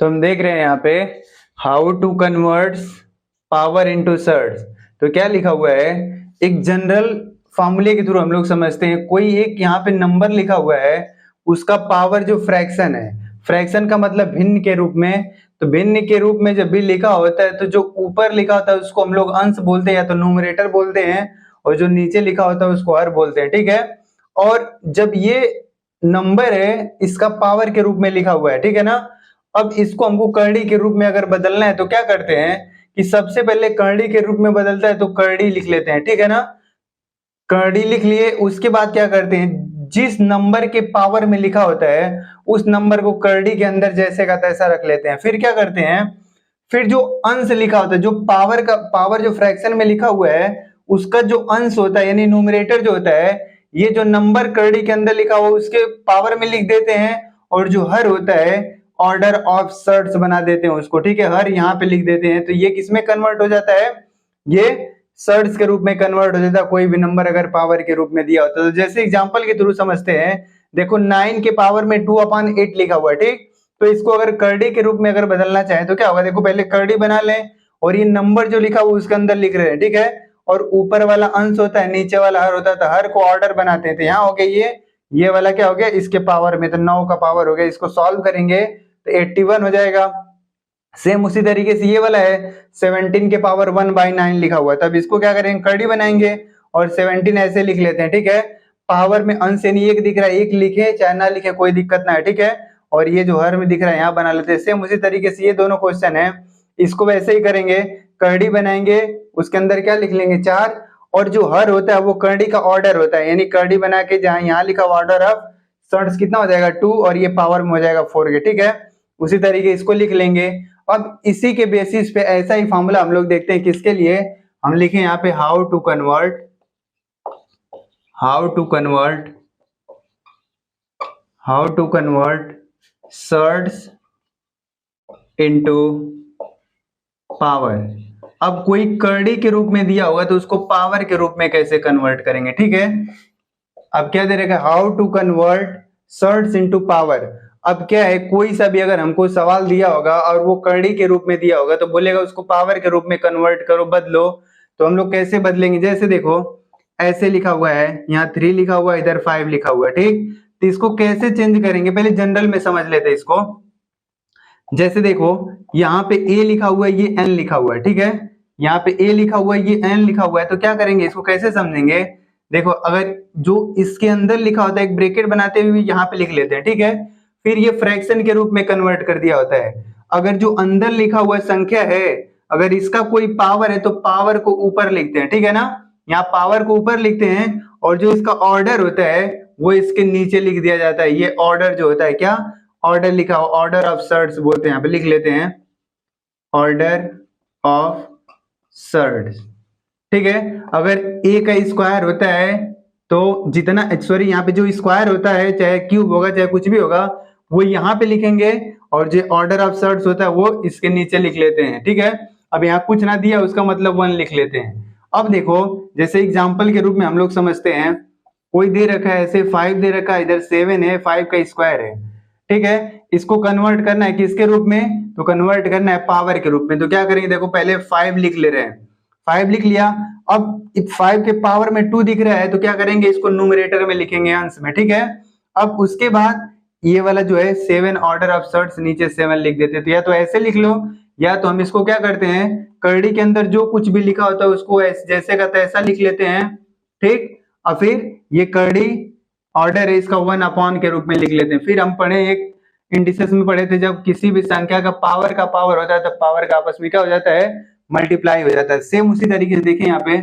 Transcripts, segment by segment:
तो हम देख रहे हैं यहाँ पे how to convert power into surds. तो क्या लिखा हुआ है, एक जनरल फॉर्मूले के थ्रू हम लोग समझते हैं। कोई एक यहाँ पे नंबर लिखा हुआ है, उसका पावर जो फ्रैक्शन है, फ्रैक्शन का मतलब भिन्न के रूप में। तो भिन्न के रूप में जब भी लिखा होता है तो जो ऊपर लिखा होता है उसको हम लोग अंश बोलते हैं या तो न्यूमरेटर बोलते हैं, और जो नीचे लिखा होता है उसको हर बोलते हैं। ठीक है। और जब ये नंबर है इसका पावर के रूप में लिखा हुआ है, ठीक है ना। अब इसको हमको करड़ी के रूप में अगर बदलना है तो क्या करते हैं कि सबसे पहले करड़ी के रूप में बदलता है तो करड़ी लिख लेते हैं, ठीक है ना। करड़ी लिख लिए, उसके बाद क्या करते हैं, जिस नंबर के पावर में लिखा होता है उस नंबर को करड़ी के अंदर जैसे का तैसा रख लेते हैं। फिर क्या करते हैं, फिर जो अंश लिखा होता है, जो पावर जो फ्रैक्शन में लिखा हुआ है उसका जो अंश होता है यानी न्यूमरेटर जो होता है, ये जो नंबर करड़ी के अंदर लिखा हुआ उसके पावर में लिख देते हैं। और जो हर होता है ऑर्डर ऑफ सर्ट्स बना देते हैं उसको, ठीक है, हर यहाँ पे लिख देते हैं। तो ये किसमें कन्वर्ट हो जाता है, ये सर्ट्स के रूप में कन्वर्ट हो जाता है, कोई भी नंबर अगर पावर के रूप में दिया होता है। तो जैसे एग्जांपल के थ्रू समझते हैं, देखो 9 के पावर में 2/8 लिखा हुआ है, ठीक। तो इसको अगर करड़ी के रूप में अगर बदलना चाहे तो क्या होगा, देखो पहले करड़ी बना लें और ये नंबर जो लिखा हुआ उसके अंदर लिख रहे हैं, ठीक है। और ऊपर वाला अंश होता है, नीचे वाला हर होता है, तो हर को ऑर्डर बनाते थे। यहाँ हो गया ये वाला क्या हो गया, इसके पावर में, तो 9 का पावर हो गया। इसको सॉल्व करेंगे तो 81 हो जाएगा। सेम उसी तरीके से ये वाला है 17 के पावर 1/9 लिखा हुआ है, तब इसको क्या करेंगे, करड़ी बनाएंगे और 17 ऐसे लिख लेते हैं, ठीक है। पावर में अंश यानी एक दिख रहा है, एक लिखे चाहे ना लिखे कोई दिक्कत ना है, ठीक है। और ये जो हर में दिख रहा है यहाँ बना लेते हैं। सेम उसी तरीके से ये दोनों क्वेश्चन है, इसको वैसे ही करेंगे, करड़ी बनाएंगे, उसके अंदर क्या लिख लेंगे 4, और जो हर होता है वो करड़ी का ऑर्डर होता है, यानी करड़ी बना के जहां यहाँ लिखा ऑर्डर ऑफ सर्ट्स कितना हो जाएगा 2, और ये पावर में हो जाएगा 4 के, ठीक है। उसी तरीके इसको लिख लेंगे। अब इसी के बेसिस पे ऐसा ही फॉर्मूला हम लोग देखते हैं किसके लिए, हम लिखें यहाँ पे how to convert surds into power. अब कोई करड़ी के रूप में दिया होगा तो उसको पावर के रूप में कैसे कन्वर्ट करेंगे, ठीक है। अब क्या दे रखा है, how to convert surds into power. अब क्या है, कोई सा भी अगर हमको सवाल दिया होगा और वो करड़ी के रूप में दिया होगा तो बोलेगा उसको पावर के रूप में कन्वर्ट करो, बदलो। तो हम लोग कैसे बदलेंगे, जैसे देखो ऐसे लिखा हुआ है, यहाँ 3 लिखा हुआ है, इधर 5 लिखा हुआ है, ठीक। तो इसको कैसे चेंज करेंगे, पहले जनरल में समझ लेते हैं इसको। जैसे देखो यहाँ पे a लिखा हुआ है, ये n लिखा हुआ है, ठीक है। यहाँ पे a लिखा हुआ है, ये n लिखा हुआ है, तो क्या करेंगे, इसको कैसे समझेंगे। देखो अगर जो इसके अंदर लिखा होता है एक ब्रैकेट बनाते हुए यहाँ पे लिख लेते हैं, ठीक है। फिर ये फ्रैक्शन के रूप में कन्वर्ट कर दिया होता है। अगर जो अंदर लिखा हुआ संख्या है, अगर इसका कोई पावर है तो पावर को ऊपर लिखते हैं, ठीक है ना। यहाँ पावर को ऊपर लिखते हैं और जो इसका ऑर्डर होता है वो इसके नीचे लिख दिया जाता है। ये ऑर्डर जो होता है, क्या ऑर्डर लिखा हो, ऑर्डर ऑफ सर्ट्स बोलते हैं, यहाँ पे लिख लेते हैं ऑर्डर ऑफ सर्ट्स, ठीक है। अगर a का स्क्वायर होता है तो जितना, सॉरी, यहाँ पे जो स्क्वायर होता है चाहे क्यूब होगा चाहे कुछ भी होगा वो यहाँ पे लिखेंगे, और जो ऑर्डर ऑफ सर्ट्स होता है वो इसके नीचे लिख लेते हैं, ठीक है। अब यहाँ कुछ ना दिया उसका मतलब 1 लिख लेते हैं। अब देखो जैसे एग्जाम्पल के रूप में हम लोग समझते हैं, कोई दे रखा है ऐसे 5 दे रखा है, इधर 7 है, 5 का स्क्वायर है, ठीक है। इसको कन्वर्ट करना है किसके रूप में, तो कन्वर्ट करना है पावर के रूप में। तो क्या करेंगे, देखो पहले 5 लिख ले रहे हैं, 5 लिख लिया। अब 5 के पावर में 2 दिख रहा है तो क्या करेंगे, इसको न्यूमरेटर में लिखेंगे, अंश में, ठीक है। अब उसके बाद ये वाला जो है 7 ऑर्डर ऑफ सर्ट्स, नीचे 7 लिख देते। तो या तो ऐसे लिख लो, या तो हम इसको क्या करते हैं, करड़ी के अंदर जो कुछ भी लिखा होता है उसको जैसे का तैसा लिख लेते हैं, ठीक। और फिर ये करड़ी ऑर्डर है इसका 1 के रूप में लिख लेते हैं। फिर हम पढ़े एक इंडिसेस में पढ़े थे, जब किसी भी संख्या का पावर होता है तब पावर का आपस में क्या हो जाता है, मल्टीप्लाई हो जाता है। सेम उसी तरीके से देखें यहाँ पे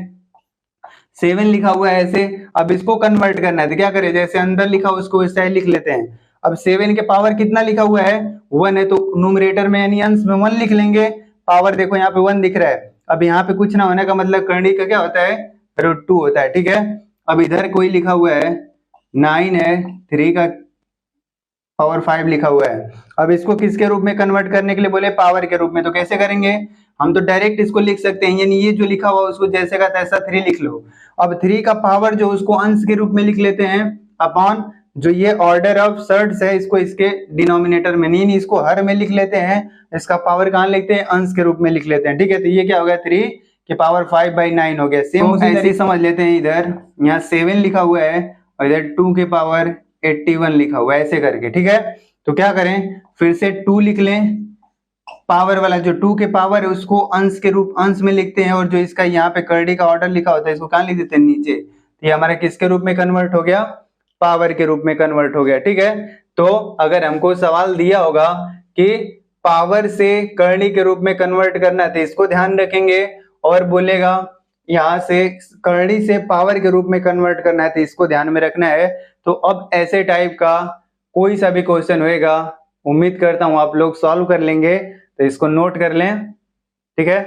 7 लिखा हुआ है ऐसे, अब इसको कन्वर्ट करना है तो क्या करें, जैसे अंदर लिखा उसको वैसे लिख लेते हैं। अब 7 के पावर कितना लिखा हुआ है 1 है, तो न्यूमरेटर में यानी अंश में 1 लिख लेंगे। पावर देखो यहाँ पे 1 दिख रहा है, अब यहाँ पे कुछ ना होने का मतलब करड़ी का क्या होता है, √2 होता है, ठीक है। अब इधर कोई लिखा हुआ है 9 है, 3 का पावर 5 लिखा हुआ है। अब इसको किसके रूप में कन्वर्ट करने के लिए बोले, पावर के रूप में। तो कैसे करेंगे, हम तो डायरेक्ट इसको लिख सकते हैं, यानी ये जो लिखा हुआ उसको जैसे का तैसा 3 लिख लो। अब 3 का पावर जो उसको अंश के रूप में लिख लेते हैं अपॉन जो ये ऑर्डर ऑफ सर्ट्स है इसको इसके डिनोमिनेटर में नहीं, इसको हर में लिख लेते हैं, इसका पावर कहाँ लिखते हैं, अंश के रूप में लिख लेते हैं। ठीक है, तो ये क्या हो गया 3 की पावर 5/9 हो गया। सेम उसी तरह ही समझ लेते हैं, इधर यहाँ 7 लिखा हुआ है और इधर 2 के पावर 81 लिखा हुआ है, ऐसे करके। ठीक है, तो क्या करें, फिर से 2 लिख लें, पावर वाला जो 2 के पावर है उसको अंश के रूप, अंश में लिखते हैं, और जो इसका यहाँ पे करड़ी का ऑर्डर लिखा होता है इसको कहाँ लिख देते हैं, नीचे। तो ये हमारा किसके रूप में कन्वर्ट हो गया, पावर के रूप में कन्वर्ट हो गया। ठीक है, तो अगर हमको सवाल दिया होगा कि पावर से करड़ी के रूप में कन्वर्ट करना है तो इसको ध्यान रखेंगे, और बोलेगा यहाँ से करड़ी से पावर के रूप में कन्वर्ट करना है तो इसको ध्यान में रखना है। तो अब ऐसे टाइप का कोई सा भी क्वेश्चन होएगा, उम्मीद करता हूं आप लोग सॉल्व कर लेंगे, तो इसको नोट कर लें। ठीक है।